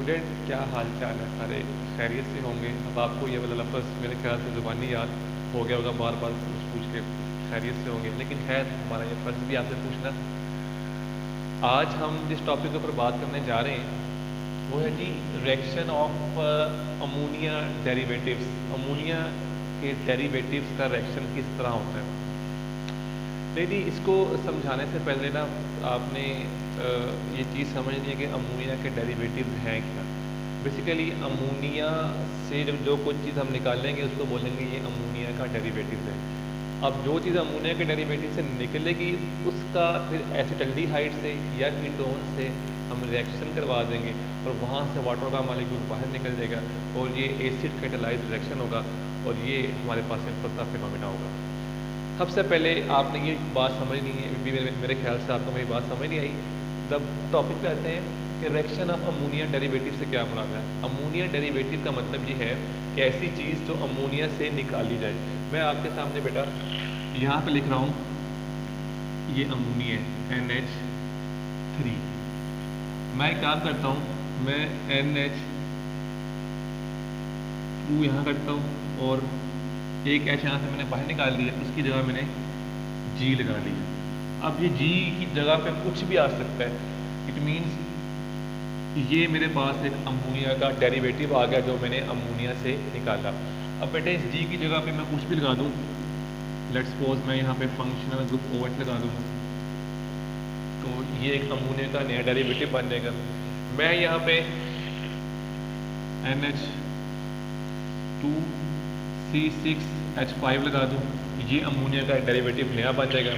Student, क्या हाल चाल है? सारे खैरियत से होंगे। अब आपको ये वाला लफ्ज़ मेरे ख्याल से ज़ुबानी याद हो गया होगा, बार बार पूछ के खैरियत से होंगे, लेकिन खैर हमारा ये फ़र्ज़ भी आपसे पूछना। आज हम जिस टॉपिक के ऊपर बात करने जा रहे हैं वो है जी reaction of ammonia derivatives. Ammonia के डेरिवेटिव्स का रिएक्शन किस तरह होता है। लेकिन इसको समझाने से पहले ना आपने ये चीज़ समझनी है कि अमोनिया के डेरिवेटिव्स हैं क्या। बेसिकली अमोनिया से जब जो कुछ चीज़ हम निकालेंगे उसको बोलेंगे ये अमोनिया का डेरिवेटिव है। अब जो चीज़ अमोनिया के डेरिवेटिव से निकलेगी उसका फिर एसिटल्डिहाइड से या कीटोन से हम रिएक्शन करवा देंगे और वहाँ से वाटर का मॉलिक्यूल बाहर निकल जाएगा और ये एसिड कैटालाइज्ड रिएक्शन होगा और ये हमारे पास सिंपल सा फिनोमेना होगा। सबसे पहले आपने ये बात समझनी है, भी मेरे ख्याल से आपको मेरी बात समझ नहीं आई। जब टॉपिक पे आते हैं कि रिएक्शन ऑफ अमोनिया डेरिवेटिव से क्या मुराद है। अमोनिया डेरिवेटिव का मतलब ये है कि ऐसी चीज़ जो अमोनिया से निकाली जाए। मैं आपके सामने बेटा यहाँ पे लिख रहा हूँ, ये अमोनिया NH3। मैं एक काम करता हूँ, मैं NH2 यहाँ करता हूँ और एक H यहाँ से मैंने बाहर निकाल लिया, उसकी जगह मैंने G लगा लिया। अब ये G की जगह पे कुछ भी आ सकता है। इट मीन्स ये मेरे पास एक अमोनिया का डेरिवेटिव आ गया जो मैंने अमोनिया से निकाला। अब बेटे इस G की जगह पे मैं कुछ भी लगा दूँ, लेट्स सपोज मैं यहाँ पे फंक्शनल ग्रुप OH लगा दूँ तो ये एक अमोनिया का नया डेरिवेटिव बन जाएगा। मैं यहाँ पे NH2C6H5 लगा दूँ, ये अमोनिया का डेरिवेटिव नया बन जाएगा।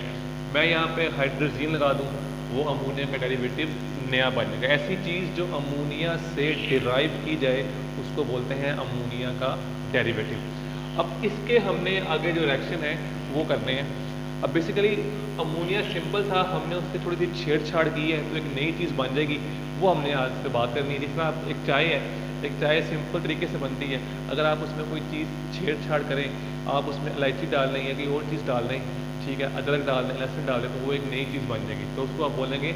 मैं यहाँ पे हाइड्रोजीन लगा दूँ, वो अमोनिया का डेरिवेटिव नया बन जाएगा। ऐसी चीज़ जो अमोनिया से डिराइव की जाए उसको बोलते हैं अमोनिया का डेरिवेटिव। अब इसके हमने आगे जो रिएक्शन है वो करने हैं। अब बेसिकली अमोनिया सिंपल था, हमने उससे थोड़ी सी छेड़छाड़ की है तो एक नई चीज़ बन जाएगी, वो हमने आज से बात करनी है। जिस तरह एक चाय है, एक चाय सिंपल तरीके से बनती है, अगर आप उसमें कोई चीज़ छेड़छाड़ करें, आप उसमें इलायची डाल लें या कोई और चीज़ डाल लें, ठीक है, अदरक डाल दें, लहसुन डाल दें, तो वो एक नई चीज़ बन जाएगी, तो उसको आप बोलेंगे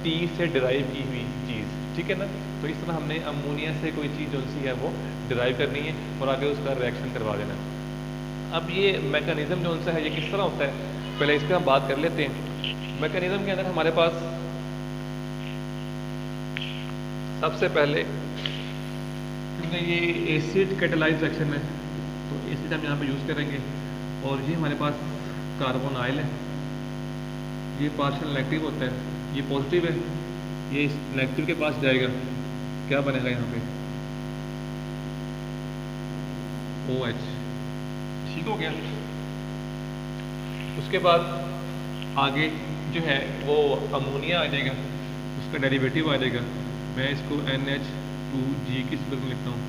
टी से डिराइव की हुई चीज़, ठीक है ना। तो इस तरह हमने अमोनिया से कोई चीज़ जो सी है वो डिराइव करनी है और आगे उसका रिएक्शन करवा देना है। अब ये मैकेनिज्म जो उनसे है ये किस तरह होता है, पहले इसका हम बात कर लेते हैं। मैकेनिज्म के अंदर हमारे पास सबसे पहले, क्योंकि ये एसिड कैटालाइज्ड रिएक्शन है तो एसिड हम यहाँ पे यूज़ करेंगे और ये हमारे पास कार्बन आयल है, ये पार्शियल नेगेटिव होता है, ये पॉजिटिव है, ये नेगेटिव के पास जाएगा, क्या बनेगा यहाँ पे OH, ठीक हो गया। उसके बाद आगे जो है वो अमोनिया आ जाएगा, उसका डेरिवेटिव आ जाएगा। मैं इसको NH2G की सूरत में लिखता हूँ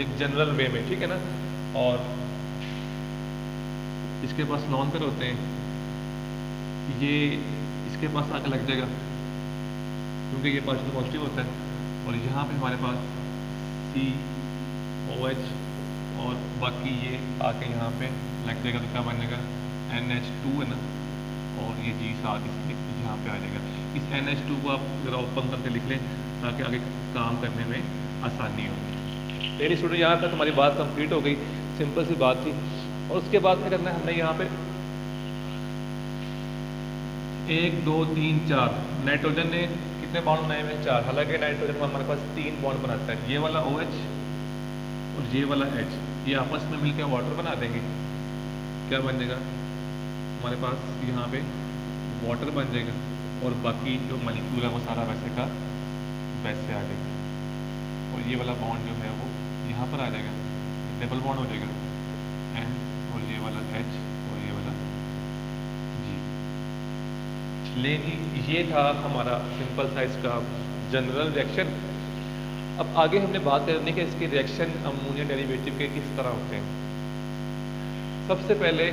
एक जनरल वे में, ठीक है ना। और इसके पास नॉन पेयर होते हैं, ये इसके पास आके लग जाएगा क्योंकि ये पार्शियल पॉजिटिव होता है और यहाँ पे हमारे पास COH और बाकी ये आके यहाँ पे लग जाएगा, तो क्या बनेगा NH2 है ना, और ये G साथ यहाँ पे आ जाएगा। इस NH2 को आप ज़रा ओपन करके लिख लें ताकि आगे काम करने में आसानी हो। मेरी स्टूडेंट यहाँ तक हमारी बात कंप्लीट हो गई, सिंपल सी बात थी। और उसके बाद क्या करना है, हमने यहाँ पे 1 2 3 4 नाइट्रोजन ने कितने बॉन्ड बनाए हुए हैं, 4। हालांकि नाइट्रोजन में हमारे पास 3 बॉन्ड बनाता है, ये वाला OH और ये वाला H, ये आपस में मिलकर वाटर बना देंगे। क्या बन जाएगा हमारे पास यहाँ पे वाटर बन जाएगा और बाकी जो मॉलिक्यूल है वो सारा वैसे का वैसे आ जाएगा और ये वाला बॉन्ड जो है वो यहाँ पर आ जाएगा, डबल बॉन्ड हो जाएगा N और ये वाला H और ये वाला G। लेकिन ये था हमारा सिंपल साइज का जनरल रिएक्शन। अब आगे हमने बात करनी है कि इसके रिएक्शन अमोनिया डेरिवेटिव के किस तरह होते हैं। सबसे पहले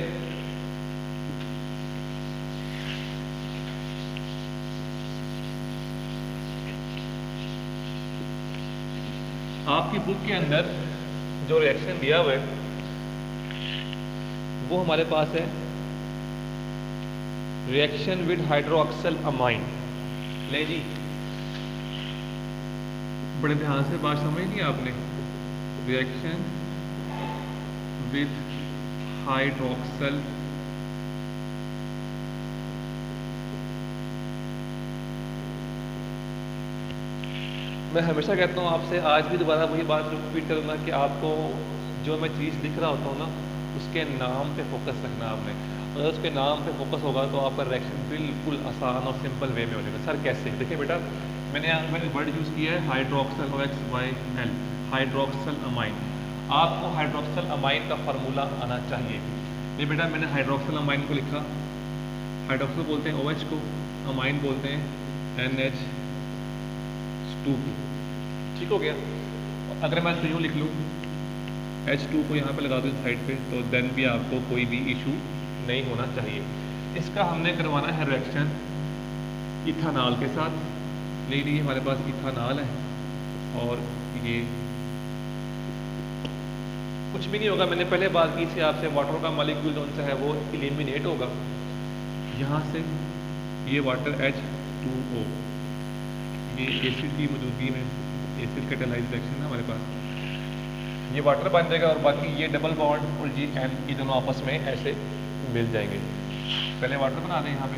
आपकी बुक के अंदर जो रिएक्शन दिया हुआ है वो हमारे पास है रिएक्शन विद हाइड्रोक्सिल अमाइन। ले जी, बड़े ध्यान से बात समझ नहीं आपने। रिएक्शन विथ हाइड्रोक्सल मैं हमेशा कहता हूँ आपसे, आज भी दोबारा वही बात रिपीट करूँगा कि आपको जो मैं चीज़ लिख रहा होता हूँ ना, उसके नाम पे फोकस रखना आपने। अगर उसके नाम पे फोकस होगा तो आपका रिएक्शन बिल्कुल आसान और सिंपल वे में हो जाएगा। सर कैसे? देखिए बेटा, मैंने यहाँ पर वर्ड यूज़ किया है हाइड्रोक्सल OXYL, हाइड्रोक्सल अमाइन। आपको हाइड्रोक्सल अमाइन का फार्मूला आना चाहिए। ये बेटा मैंने हाइड्रोक्सल अमाइन को लिखा, हाइड्रोक्सल बोलते हैं OH को, अमाइन बोलते हैं NH2। ठीक हो गया। अगर मैं इसको यूँ लिख लूँ, H2 को यहाँ पे लगा दूँ साइड पे, तो देन भी आपको कोई भी इशू नहीं होना चाहिए। इसका हमने करवाना है रिएक्शन इथानॉल के साथ। ले लीजिए, हमारे पास इथानॉल है और ये कुछ भी नहीं होगा। मैंने पहले बात की थी आपसे, वाटर का मॉलिक्यूल जो सा है वो एलिमिनेट होगा यहाँ से। ये वाटर H2O, ये एसिड की मौजूदगी में एसिड कैटालाइज्ड रिएक्शन है हमारे पास, ये वाटर बन जाएगा और बाकी ये डबल बॉन्ड और ये N, ये दोनों आपस में ऐसे मिल जाएंगे। पहले वाटर बना दें यहाँ पे,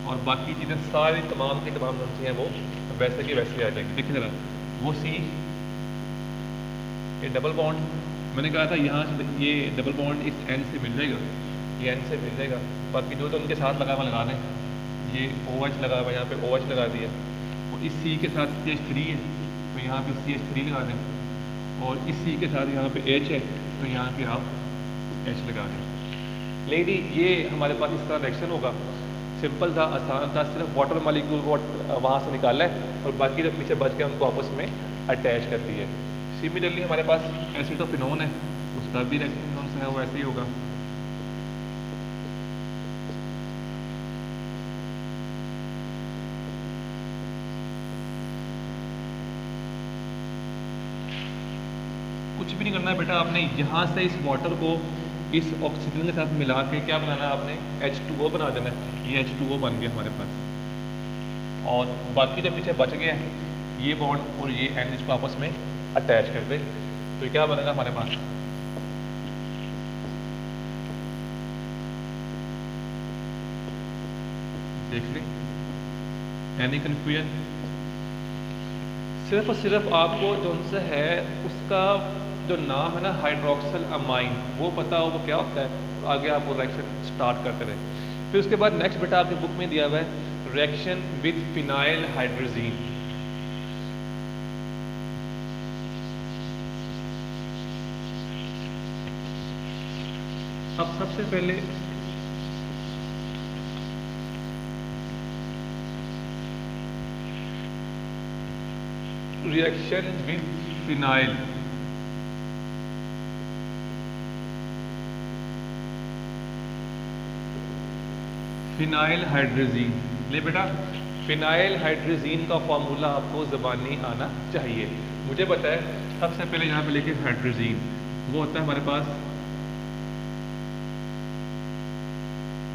और बाकी चीज़ें सारी तमाम की तमाम जो हैं वो वैसे की वैसे आ जाएंगी। देखिए जरा, वो C, ये डबल बॉन्ड मैंने कहा था यहाँ से, ये डबल बॉन्ड इस N से मिल जाएगा, ये N से मिल जाएगा। बाकी जो तो उनके साथ लगा हुआ लगा दें। ये OH लगा हुआ, यहाँ पे OH लगा दिया, और इस C के साथ CH3 है तो यहाँ पे CH3 लगा दें, और इस C के साथ यहाँ पे H है तो यहाँ पे आप H लगा दें। लेकिन ये हमारे पास इस तरह रिएक्शन होगा, सिंपल था, आसान था, सिर्फ वाटर मॉलिक्यूल को वहाँ से निकाला है और बाकी जो पीछे बच के उनको आपस में अटैच कर दिए। सिमिलरली हमारे पास एसिटोफिनोन है, उसका भी रिएक्शन है वो ऐसे ही होगा। कुछ भी नहीं करना है बेटा, आपने यहाँ से इस वाटर को इस ऑक्सीजन के साथ मिला के क्या बनाना है आपने, H2O बना देना है। ये H2O बन गया हमारे पास, और बाकी जो पीछे बच गए हैं ये बॉन्ड और ये NH को आपस में अटैच कर दे तो क्या बनेगा हमारे पास, देख लें। Any confusion? सिर्फ और सिर्फ आपको जो उनसे है उसका जो नाम है ना हाइड्रोक्सल अमाइन, वो पता हो वो क्या होता है, तो आगे आप वो रिएक्शन स्टार्ट करते रहे। फिर उसके बाद नेक्स्ट बेटा आपकी बुक में दिया हुआ है रिएक्शन विद फिनाइल हाइड्रोजीन। अब सबसे पहले reaction with phenyl, phenyl hydrazine. ले बेटा, फिनाइल हाइड्रोजीन का फॉर्मूला आपको ज़बानी आना चाहिए। मुझे बताए, सबसे पहले यहाँ पे लिखे हाइड्रोजीन, वो होता है हमारे पास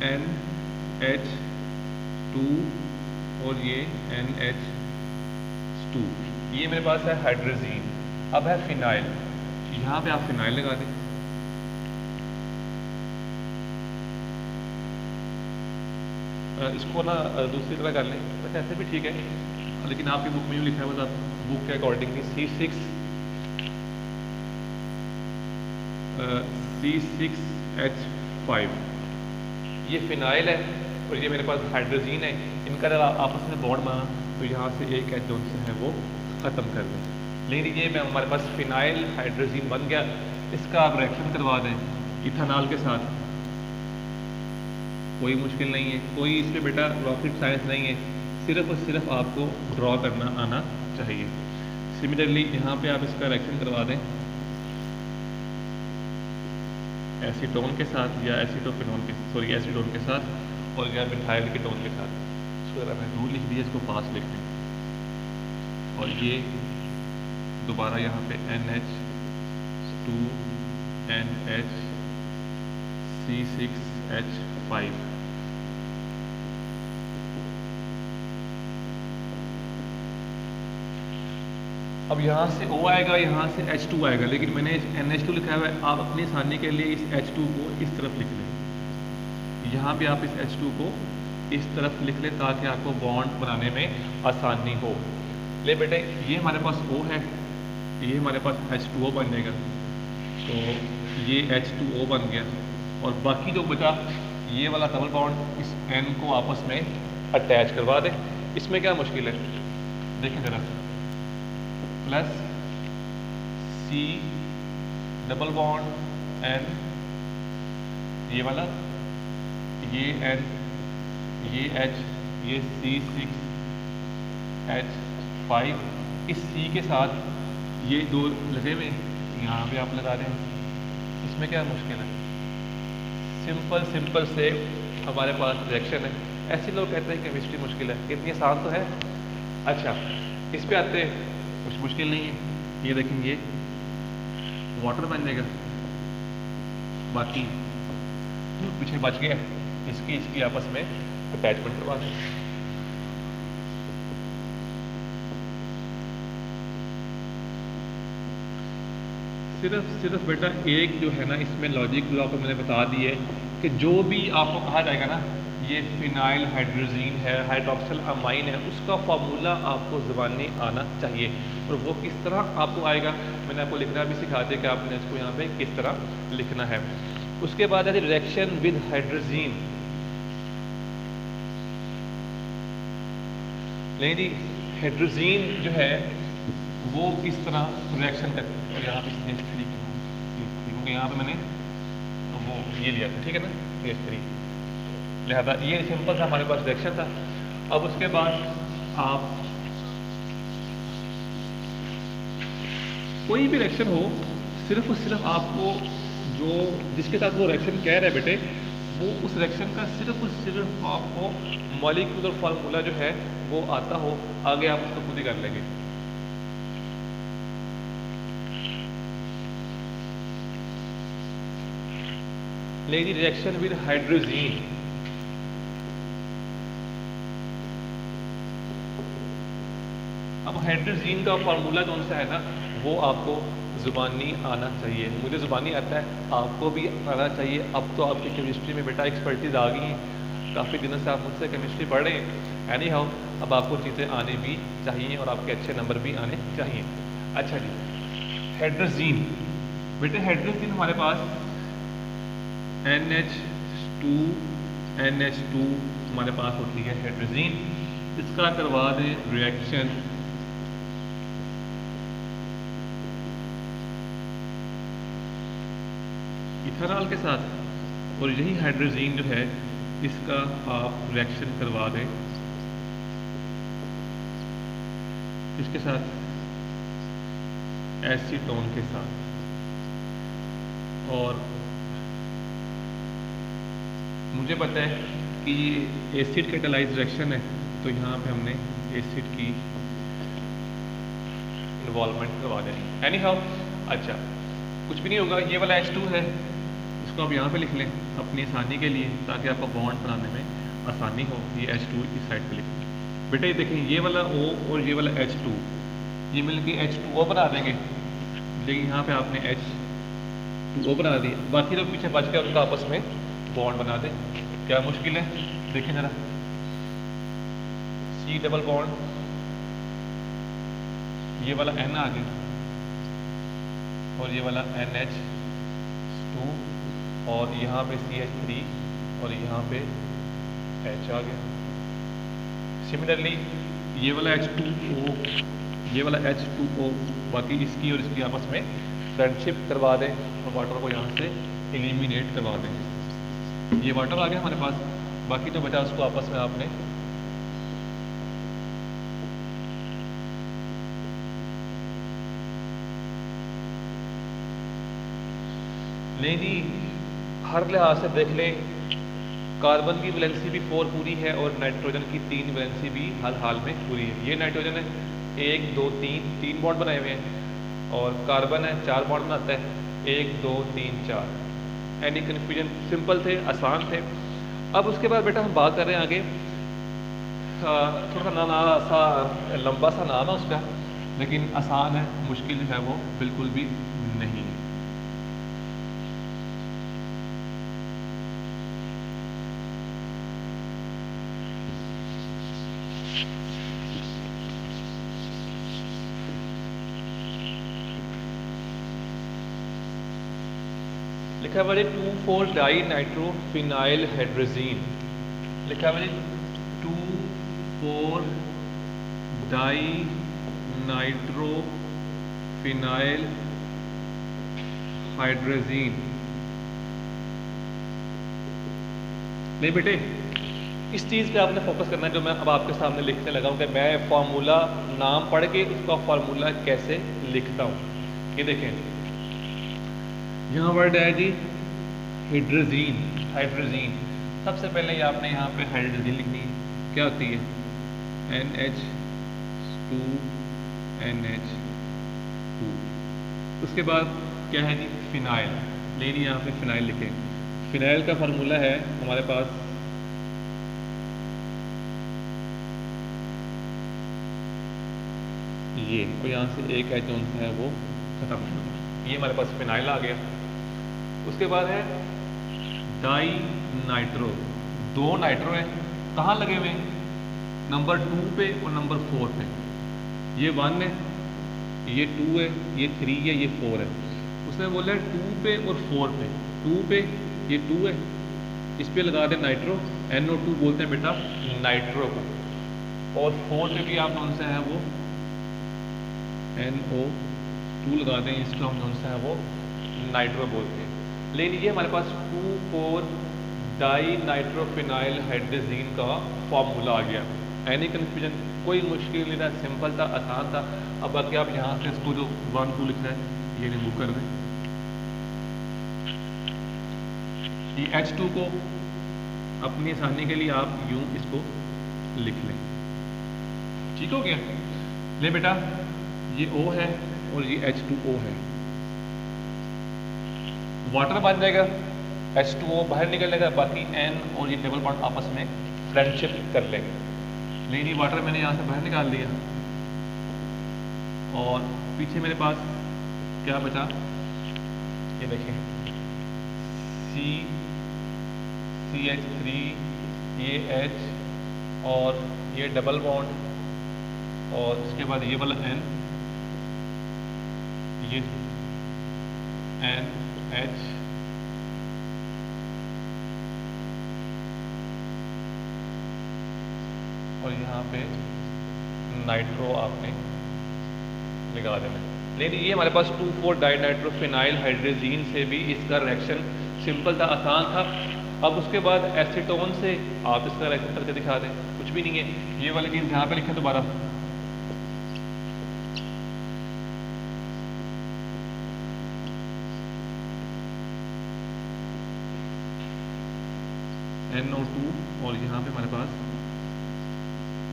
NH2 और ये NH2, ये मेरे पास है हाइड्रोजीन। अब है फिनाइल, यहाँ पे आप फिनाइल लगा दें। इसको ना दूसरी तरह कर लें, वैसे ऐसे भी ठीक है, लेकिन आपकी बुक में यूँ लिखा है बस, आप बुक के अकॉर्डिंगली C6H5 ये फिनाइल है और ये मेरे पास हाइड्रोजीन है। इनका अगर आपस में बॉन्ड बना तो यहाँ से एक H जो है वो ख़त्म कर दें। लेकिन ये मैं हमारे पास फिनाइल हाइड्रोजीन बन गया। इसका आप रिएक्शन करवा दें इथेनॉल के साथ, कोई मुश्किल नहीं है, कोई इसमें बेटा रॉकेट साइंस नहीं है, सिर्फ और सिर्फ आपको ड्रॉ करना आना चाहिए। सिमिलरली यहाँ पे आप इसका रिएक्शन करवा दें एसीटोन के साथ या एसीटोफिनोन के, सॉरी एसीटोन के साथ, और या मिथाइल कीटोन के साथ। इसको अगर मैं दूर लिख दिया, इसको पास लिख दें, और ये दोबारा यहाँ पे NH2 NH C6H5 अब यहाँ से O आएगा, यहाँ से H2 आएगा, लेकिन मैंने NH2 लिखा हुआ है। आप अपनी आसानी के लिए इस H2 को इस तरफ लिख लें। यहाँ पे आप इस H2 को इस तरफ लिख लें ताकि आपको बॉन्ड बनाने में आसानी हो। ले बेटे, ये हमारे पास O है, ये हमारे पास H2O बन जाएगा, तो ये H2O बन गया। और बाकी जो बचा ये वाला डबल बॉन्ड, इस N को आपस में अटैच करवा दें। इसमें क्या मुश्किल है, देखें ज़रा, plus C double bond N, ये वाला, ये N, ये H, ये C6H5, इस C के साथ ये दो लगे हुए यहाँ पे आप लगा दें। इसमें क्या मुश्किल है, सिंपल सिंपल से हमारे पास रिएक्शन है। ऐसे लोग कहते हैं केमिस्ट्री मुश्किल है, इतनी आसान तो है। अच्छा, इस पे आते हैं, कुछ मुश्किल नहीं है। ये देखेंगे वाटर बन जाएगा, बाकी पीछे बच गया, इसकी आपस में अटैचमेंट करवा दें। सिर्फ बेटा एक जो है ना, इसमें लॉजिक जो आपको मैंने बता दी है कि जो भी आपको कहा जाएगा ना, ये फिनाइल हाइड्रोजीन है, हाइड्रोक्सिल अमाइन है, उसका फार्मूला आपको ज़बानी आना चाहिए। और वो किस तरह आपको आएगा, मैंने आपको लिखना भी सिखा दिया कि आपने इसको यहाँ पे किस तरह लिखना है। उसके बाद है रिएक्शन विद हाइड्रोजीन। नहीं जी, हाइड्रोजीन जो है वो किस तरह रिएक्शन कर, यहाँ पे क्योंकि यहाँ पे मैंने वो ये लिया था, ठीक है ना, CH3, लिहाजा ये सिंपल सा हमारे पास रिएक्शन था। अब उसके बाद आप कोई भी रिएक्शन हो, सिर्फ और सिर्फ आपको जो जिसके साथ वो रिएक्शन कह रहे हैं बेटे, वो उस रिएक्शन का सिर्फ और सिर्फ आपको मॉलिक्यूलर फार्मूला जो है वो आता हो, आगे आप उसको खुद ही कर लेंगे। लेकिन रिएक्शन विद हाइड्रोजीन, अब हाइड्रोजीन का फार्मूला कौन सा है ना, वो आपको ज़ुबानी आना चाहिए। मुझे ज़ुबानी आता है, आपको भी आना चाहिए। अब तो आपकी केमिस्ट्री में बेटा एक्सपर्टीज आ गई हैं, काफ़ी दिनों से आप मुझसे केमिस्ट्री पढ़ रहे हैं। एनी हाउ, अब आपको चीज़ें आने भी चाहिए और आपके अच्छे नंबर भी आने चाहिए। अच्छा जी, हाइड्रोजीन बेटे, हाइड्रोजीन हमारे पास NH2 हमारे पास होती है हाइड्रोजीन। इसका करवा दें रिएक्शन इथेनॉल के साथ, और यही हाइड्रोजीन जो है इसका आप रिएक्शन करवा दें इसके साथ, एसीटोन के साथ। और मुझे पता है कि ये एसिड कैटालाइज रिएक्शन है, तो यहाँ पे हमने एसिड की इन्वॉल्वमेंट करवा दें। एनी हाउ, अच्छा कुछ भी नहीं होगा। ये वाला H2 है, इसको आप यहाँ पे लिख लें अपनी आसानी के लिए, ताकि आपको बॉन्ड बनाने में आसानी हो। ये H2 इस साइड पे लिख लें बेटा। ये देखें, ये वाला O और ये वाला H2, ये मिलके H2O बना देंगे, लेकिन यहाँ पे आपने H2O बना दी। बाकी लोग पीछे बच के उनका आपस में बॉन्ड बना दे, क्या मुश्किल है। देखें जरा, C डबल बॉन्ड, ये वाला N आ गया, और ये वाला NH2, और यहाँ पे CH3, और यहाँ पे H आ गया। सिमिलरली ये वाला H2O, ये वाला H2O, बाकी इसकी और इसकी आपस में फ्रेंडशिप करवा दें और वाटर को यहाँ से एलिमिनेट करवा दें। ये वाटर आ गया हमारे पास, बाकी जो बचा उसको आपस में आपने नहीं, हर लिहाज से देख लें, कार्बन की वैलेंसी भी 4 पूरी है और नाइट्रोजन की 3 वैलेंसी भी हाल में पूरी है। ये नाइट्रोजन है 1 2 3 बॉन्ड बनाए हुए हैं, और कार्बन है 4 बॉन्ड बनाता है 1 2 3 4। एनी कन्फ्यूजन, सिंपल थे, आसान थे। अब उसके बाद बेटा हम बात कर रहे हैं आगे, थोड़ा सा सा लंबा सा नाम है उसका, लेकिन आसान है, मुश्किल जो है वो बिल्कुल भी नहीं है। लिखा है 2,4 डाई नाइट्रो फिनाइल हाइड्रोजीन। लिखा है 2,4 डाई नाइट्रो फिनाइल हाइड्रोजीन। नहीं बेटे, इस चीज़ पे आपने फोकस करना है जो मैं अब आपके सामने लिखने लगा हूँ कि मैं फार्मूला नाम पढ़ के उसका फार्मूला कैसे लिखता हूँ। ये देखें, यहाँ वर्ड है जी हाइड्रोजीन। हाइड्रोजीन सबसे पहले ही आपने यहाँ पे हाइड्रोजीन लिखनी है। क्या होती है? NH2 NH2। उसके बाद क्या है जी? फिनाइल। लेकिन यहाँ पे फिनाइल लिखे। फिनाइल का फार्मूला है हमारे पास ये, और यहाँ से एक एच जोन है वो खत्म। ये हमारे पास फिनाइल आ गया। उसके बाद है डाई नाइट्रो। 2 नाइट्रो है, कहाँ लगे हुए? नंबर 2 पे और नंबर 4 पे। ये 1 है, ये 2 है, ये 3 है, ये 4 है। उसने बोला 2 पे और 4 पे। 2 पे ये 2 है, इस पे लगा दे नाइट्रो। NO2 बोलते हैं बेटा नाइट्रो को। और 4 पे भी आप कौन सा है वो NO2 लगा दें, इसको हम कौन सा है वो नाइट्रो बोलते हैं। लेकिन ये हमारे पास 2,4 डाई नाइट्रोफिनाइल हाइड्रोजीन का फॉर्मूला आ गया। Any confusion? कोई मुश्किल नहीं था, सिंपल था, आसान था। अब बाकी आप यहाँ से इसको जो 1 2 लिखना है ये रिमूव कर दें। ये H2 को अपनी आसानी के लिए आप यूं इसको लिख लें। ठीक हो गया? ले बेटा, ये O है और ये H2O है। वाटर बन जाएगा, H2O बाहर निकलेगा, बाकी N और ये डबल बॉन्ड आपस में फ्रेंडशिप कर लेंगे। लेकिन ये वाटर मैंने यहाँ से बाहर निकाल दिया और पीछे मेरे पास क्या बचा? ये देखें, CH3, ये H और ये डबल बॉन्ड और इसके बाद ये वाला N, ये NH और यहाँ पे नाइट्रो आपने लगा देना। लेकिन ये हमारे पास 2,4 डाइनाइट्रोफिनाइल हाइड्रोजीन से भी इसका रिएक्शन सिंपल था, आसान था। अब उसके बाद एसीटोन से आप इसका रिएक्शन करके दिखा दें, कुछ भी नहीं है। ये वाली चीज़ यहाँ पे लिखें दोबारा, NO2 और यहाँ पे हमारे पास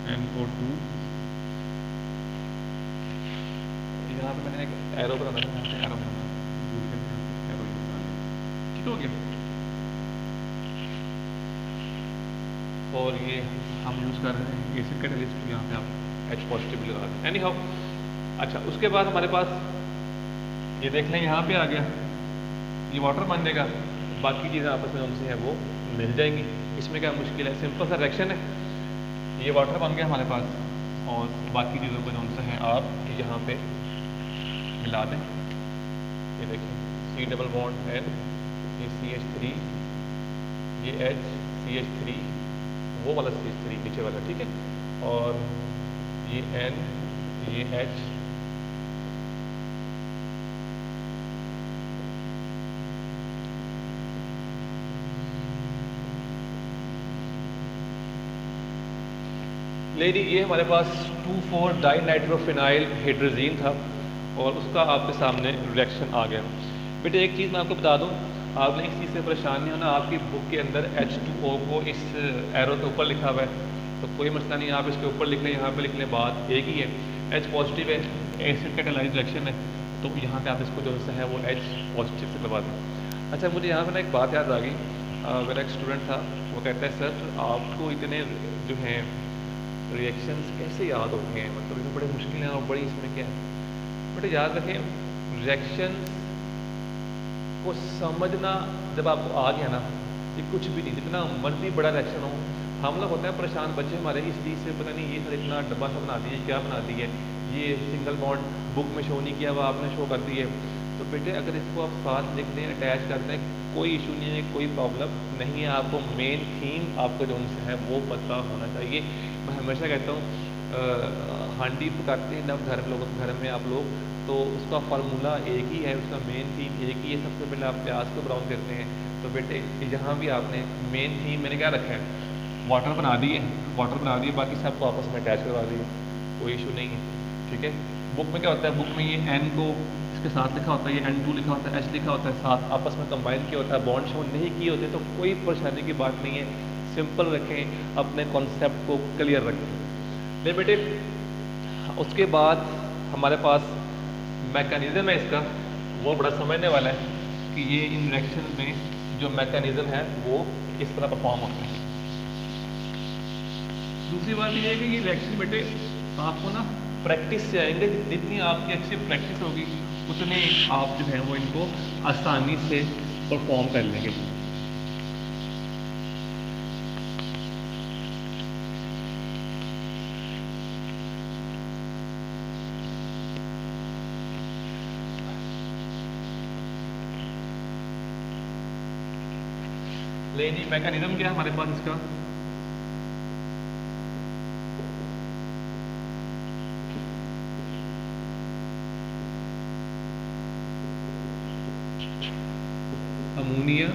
NO2। यहाँ पे मैंने एक एरो बनाना है, यहाँ पे एरो बनाना, एरो ठीक हो गया। और ये हम यूज़ कर रहे हैं एसिड कैटलिस्ट, यहाँ पे आप H पॉजिटिव लगा दें। एनी हाउ, अच्छा उसके बाद हमारे पास ये देख लें, यहाँ पे आ गया, ये वाटर बन जाएगा, बाकी चीज़ें आपस में उनसे है वो मिल जाएंगी। इसमें क्या मुश्किल है, सिंपल सा रिएक्शन है। ये वाटर बन गया हमारे पास और बाकी चीज़ों को जो है आप यहाँ पे मिला दें। ये देखिए, C डबल बॉन्ड N, ये CH3, ये H, CH3, वो वाला CH3 नीचे वाला, ठीक है, और ये N, ये H, लेकिन ये हमारे पास 2,4 डाइनाइट्रोफिनाइल हाइड्रोजीन था और उसका आपके सामने रिएक्शन आ गया। बेटे एक चीज़ मैं आपको बता दूं, आपने इस चीज़ से परेशान नहीं होना। आपकी बुक के अंदर H2O को इस एरो के ऊपर लिखा हुआ है, तो कोई मसला नहीं, आप इसके ऊपर लिख लें, यहाँ पे लिख लें, बात एक ही है। H पॉजिटिव है, एसिड कैटालाइज्ड रिएक्शन है, तो यहाँ पे आप इसको जो है वो H पॉजिटिव से करवा दें। अच्छा, मुझे यहाँ पर ना एक बात याद आ गई। मेरा एक स्टूडेंट था, वो कहता है सर आपको इतने जो हैं रिएक्शंस कैसे याद होते हैं, मतलब इसमें बड़े मुश्किल हैं और बड़ी इसमें क्या है। बट याद रखें रिएक्शंस को समझना जब आपको आ गया ना, ये कुछ भी नहीं, जितना मर्जी बड़ा रिएक्शन हो, हम लोग होते हैं परेशान बच्चे हमारे इस चीज़ से, पता नहीं ये सर इतना डब्बा सा बना दिए, क्या बना दिए, ये सिंगल बॉन्ड बुक में शो नहीं किया, वो आपने शो कर दिए। तो बेटे अगर इसको आप साथ लिख दें, अटैच कर दें, कोई इशू नहीं है, कोई प्रॉब्लम नहीं है। आपको मेन थीम आपका जो उनसे है वो पता होना चाहिए। मैं हमेशा कहता हूँ हांडी पकाते हैं जब घर में आप लोग, तो उसका फार्मूला एक ही है, उसका मेन थीम एक ही है। सबसे पहले आप प्याज को ब्राउन करते हैं, तो बेटे यहाँ भी आपने मेन थीम मैंने क्या रखा है, वाटर बना दिए, बाकी सबको आपस में अटैच करवा दिए, कोई इशू नहीं है, ठीक है। बुक में क्या होता है, बुक में ये एन को इसके साथ लिखा होता है, ये N2 लिखा होता है, H लिखा होता है, साथ आपस में कंबाइन किया होता है, बॉन्ड शो नहीं किए होते, तो कोई परेशानी की बात नहीं है। सिंपल रखें, अपने कॉन्सेप्ट को क्लियर रखें। ले बेटे उसके बाद हमारे पास मैकेनिज्म है इसका, वो बड़ा समझने वाला है कि ये इन रिएक्शन में जो मैकेनिज्म है वो किस तरह परफॉर्म होता है। दूसरी बात ये है कि ये रिएक्शन बेटे आपको ना प्रैक्टिस से आएंगे, जितनी आपकी अच्छी प्रैक्टिस होगी उतने आप जो है वो इनको आसानी से परफॉर्म कर लेंगे। ले जी मैकेनिज्म क्या है हमारे पास इसका, अमोनिया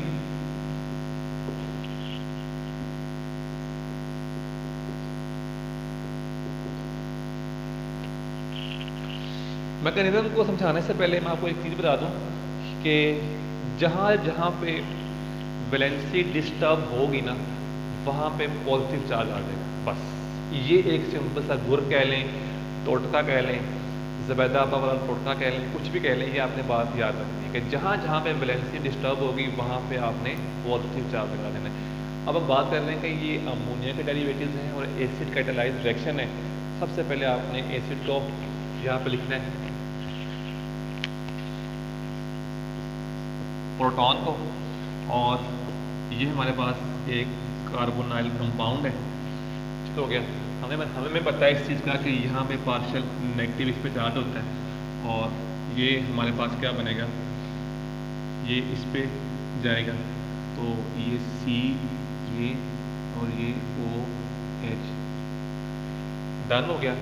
मैकेनिज्म को समझाने से पहले मैं आपको एक चीज़ बता दूं कि जहाँ जहाँ पे वैलेंसी डिस्टर्ब होगी ना, वहाँ पे पॉजिटिव चार्ज आ जाएगा। बस ये एक सिंपल सा गुर कह लें, टोटका कह लें, ज़बैदा आपा वाला टोटका कह लें, कुछ भी कह लें, ये आपने बात याद रखनी है कि जहाँ जहाँ पे वैलेंसी डिस्टर्ब होगी वहाँ पे आपने पॉजिटिव चार्ज लगा देना है। अब हम बात कर रहे हैं कि ये अमोनिया के डेरिवेटिव्स हैं और एसिड कैटालाइज्ड रिएक्शन है। सबसे पहले आपने एसिड को यहाँ पे लिखना है, प्रोटॉन को, और ये हमारे पास एक कार्बोनाइल कंपाउंड है, ठीक हो गया। हमें पता है इस चीज़ का कि यहाँ पे पार्शियल नेगेटिव इस पे चार्ज होता है, और ये हमारे पास क्या बनेगा, ये इस पे जाएगा, तो ये C ये और ये OH डन हो गया।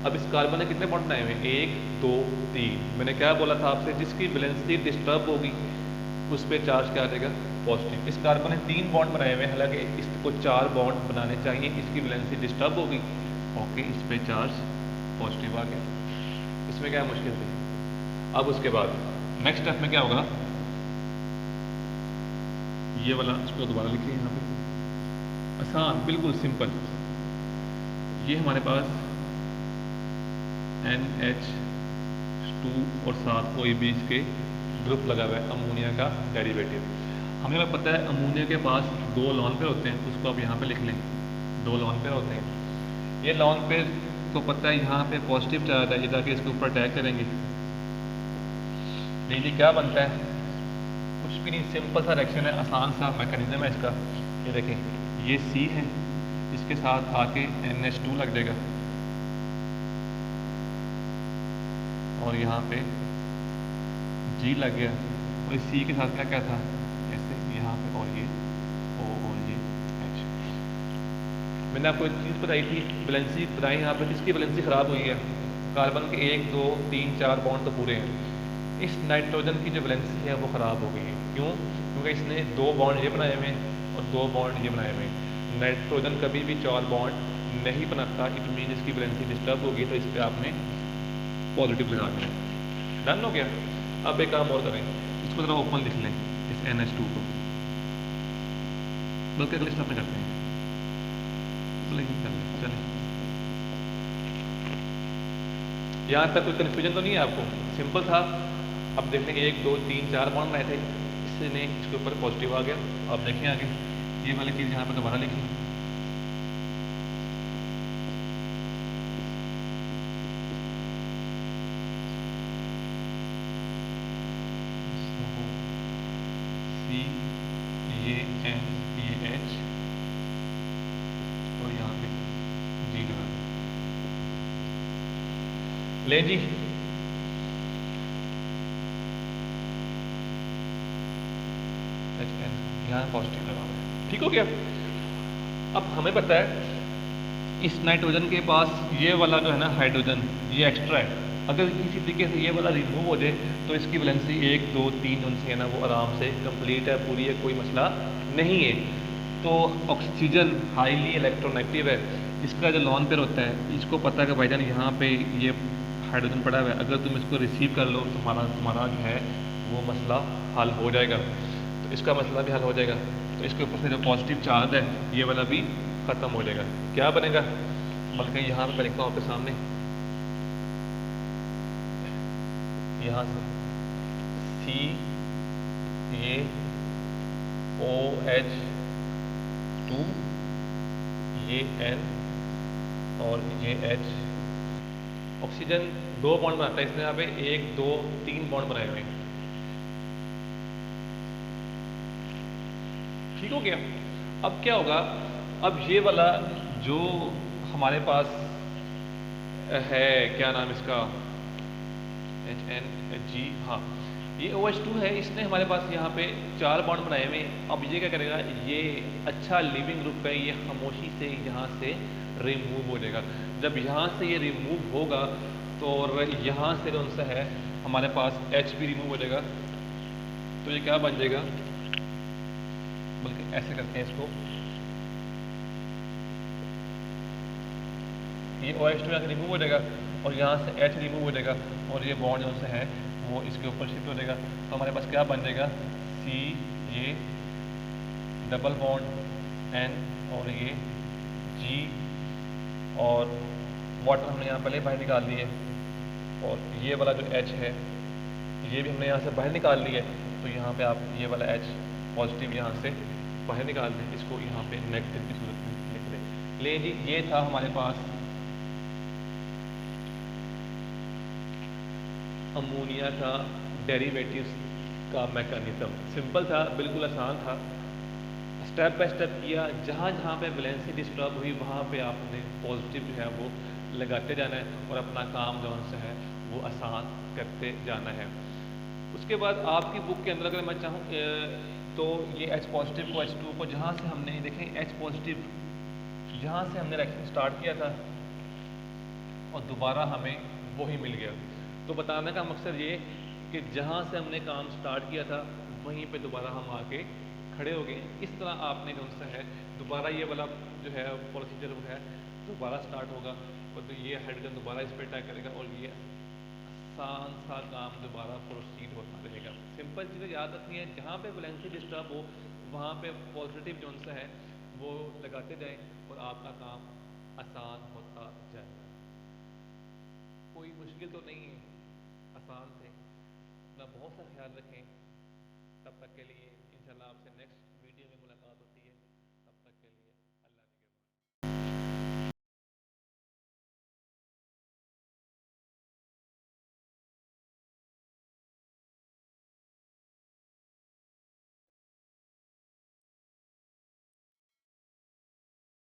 अब इस कार्बन में कितने बॉन्ड बनाए हुए हैं, 1 2 3। मैंने क्या बोला था आपसे, जिसकी वैलेंसी डिस्टर्ब होगी उस पर चार्ज क्या आ जाएगा, पॉजिटिव। इस कार्बन ने 3 बॉन्ड बनाए हुए हैं, हालांकि इसको 4 बॉन्ड बनाने चाहिए, इसकी वैलेंसी डिस्टर्ब होगी, ओके, इस पे चार्ज पॉजिटिव आ गया। इसमें क्या मुश्किल थी। अब उसके बाद नेक्स्ट स्टेप में क्या होगा, ये वाला इसको दोबारा लिखिए यहाँ पे, आसान बिल्कुल सिंपल। ये हमारे पास NH2 और साथ कोई भी इसके ग्रुप लगा हुआ है, अमोनिया का डेरिवेटिव। हमें पता है अमोनिया के पास 2 लॉन पेयर होते हैं, उसको आप यहाँ पे लिख लें, 2 लॉन पेयर होते हैं। ये लॉन पेयर को पता है यहाँ पे पॉजिटिव चार्ज है, ये जाके इसके ऊपर अटैक करेंगे, नहीं क्या बनता है, कुछ भी नहीं, सिंपल सा रिएक्शन है, आसान सा मैकेनिज्म है इसका। ये देखें, ये C है, इसके साथ आके NH2 लग जाएगा, और यहाँ पे G लग गया, और इस C के साथ क्या क्या था, ऐसे यहाँ पे, और ये O और ये H। मैंने आपको एक चीज़ बताई थी, वैलेंसी बताई, यहाँ पे किसकी वैलेंसी ख़राब हुई है, कार्बन के 1 2 3 4 बॉन्ड तो पूरे हैं, इस नाइट्रोजन की जो वैलेंसी है वो ख़राब हो गई है। क्यों? क्योंकि इसने 2 बॉन्ड ये बनाए हुए हैं और 2 बॉन्ड ये बनाए हुए हैं। नाइट्रोजन कभी भी 4 बॉन्ड नहीं बनाता, इट मीन इसकी वैलेंसी डिस्टर्ब होगी, तो इस पर आपने पॉजिटिव लगा दें। डन हो गया। अब एक काम और करें, इसको ज़रा ओपन लिख लें, इस NH2 को, बल्कि अगले स्टेप में करते हैं, चलें। यहाँ तक कोई कन्फ्यूजन तो नहीं है आपको, सिंपल था। अब देख लें 1 2 3 4 बॉन्ड बनाए थे, इसने इसके ऊपर पॉजिटिव आ गया। अब देखें आगे, ये वाली चीज़ यहाँ पर दोबारा लिखी, लें जी, यहाँ पॉजिटिव लगा हुआ है, ठीक हो गया। अब हमें पता है इस नाइट्रोजन के पास ये वाला जो है ना हाइड्रोजन, ये एक्स्ट्रा है। अगर किसी तरीके से ये वाला रिमूव हो जाए तो इसकी वैलेंसी 1 2 3 उनसे है ना वो आराम से कंप्लीट है, पूरी है, कोई मसला नहीं है। तो ऑक्सीजन हाईली इलेक्ट्रोनेगेटिव है, इसका जो लॉन पेयर होता है इसको पता है कि भाईजान यहाँ पे ये हाइड्रोजन पड़ा हुआ है, अगर तुम इसको रिसीव कर लो तो तुम्हारा जो है वो मसला हल हो जाएगा। तो इसका मसला भी हल हो जाएगा। तो इसके ऊपर से जो पॉजिटिव चार्ज है ये वाला भी ख़त्म हो जाएगा। क्या बनेगा, बल्कि यहाँ पे मैं लिखता हूँ आपके सामने, यहाँ से सी ये OH2 ये N और ये H। ऑक्सीजन 2 बॉन्ड बनाता है, इसने यहाँ पे 1 2 3 बॉन्ड बनाए हुए हैं, ठीक हो गया। अब क्या होगा, अब ये वाला जो हमारे पास है, क्या नाम इसका, HNG, हाँ ये OH2 है, इसने हमारे पास यहाँ पे 4 बॉन्ड बनाए हुए हैं। अब ये क्या करेगा, ये अच्छा लिविंग ग्रुप है, ये खामोशी से यहाँ से रिमूव हो जाएगा। जब यहाँ से ये रिमूव होगा तो यहाँ से कौन सा है हमारे पास H भी रिमूव हो जाएगा। तो ये क्या बन जाएगा, बल्कि ऐसे करते हैं इसको, ये OH2 यहाँ से रिमूव हो जाएगा और यहाँ से H रिमूव हो जाएगा और ये बॉन्ड जो से है वो इसके ऊपर शिफ्ट हो जाएगा। तो हमारे पास क्या बन जाएगा, C ये डबल बॉन्ड N और ये G और वाटर हमने यहाँ पहले बाहर निकाल ली है और ये वाला जो H है ये भी हमने यहाँ से बाहर निकाल ली है। तो यहाँ पे आप ये वाला H पॉजिटिव यहाँ से बाहर निकाल दें, इसको यहाँ पे नेगेटिव की सूरत में लिख दें। ले जी, ये था हमारे पास अमोनिया का डेरिवेटिव्स का मैकेनिज्म। सिंपल था, बिल्कुल आसान था, स्टेप बाय स्टेप किया। जहाँ जहाँ पे वैलेंसी डिस्टर्ब हुई वहाँ पे आपने पॉजिटिव जो है वो लगाते जाना है और अपना काम जो से है वो आसान करते जाना है। उसके बाद आपकी बुक के अंदर अगर मैं चाहूँ तो ये H पॉजिटिव को H2 को जहाँ से हमने देखें H पॉजिटिव जहाँ से हमने रिएक्शन स्टार्ट किया था और दोबारा हमें वही मिल गया। तो बताने का मकसद ये कि जहाँ से हमने काम स्टार्ट किया था वहीं पे दोबारा हम आके खड़े हो गए। इस तरह आपने जो सा है दोबारा ये वाला जो है प्रोसीजर वो है दोबारा स्टार्ट होगा और तो ये हाइड्रोजन दोबारा इस पर अटैक करेगा और ये आसान सा काम दोबारा प्रोसीड होता रहेगा। सिंपल चीज़ें याद रखनी है, जहाँ पे वैलेंसी डिस्टर्ब हो वहाँ पे पॉजिटिव जो सा है वो लगाते जाएं और आपका काम आसान होता जाएगा। कोई मुश्किल तो नहीं है, आसान थे। अपना बहुत सा ख्याल रखें। तब तक के लिए इंशाल्लाह आपसे नेक्स्ट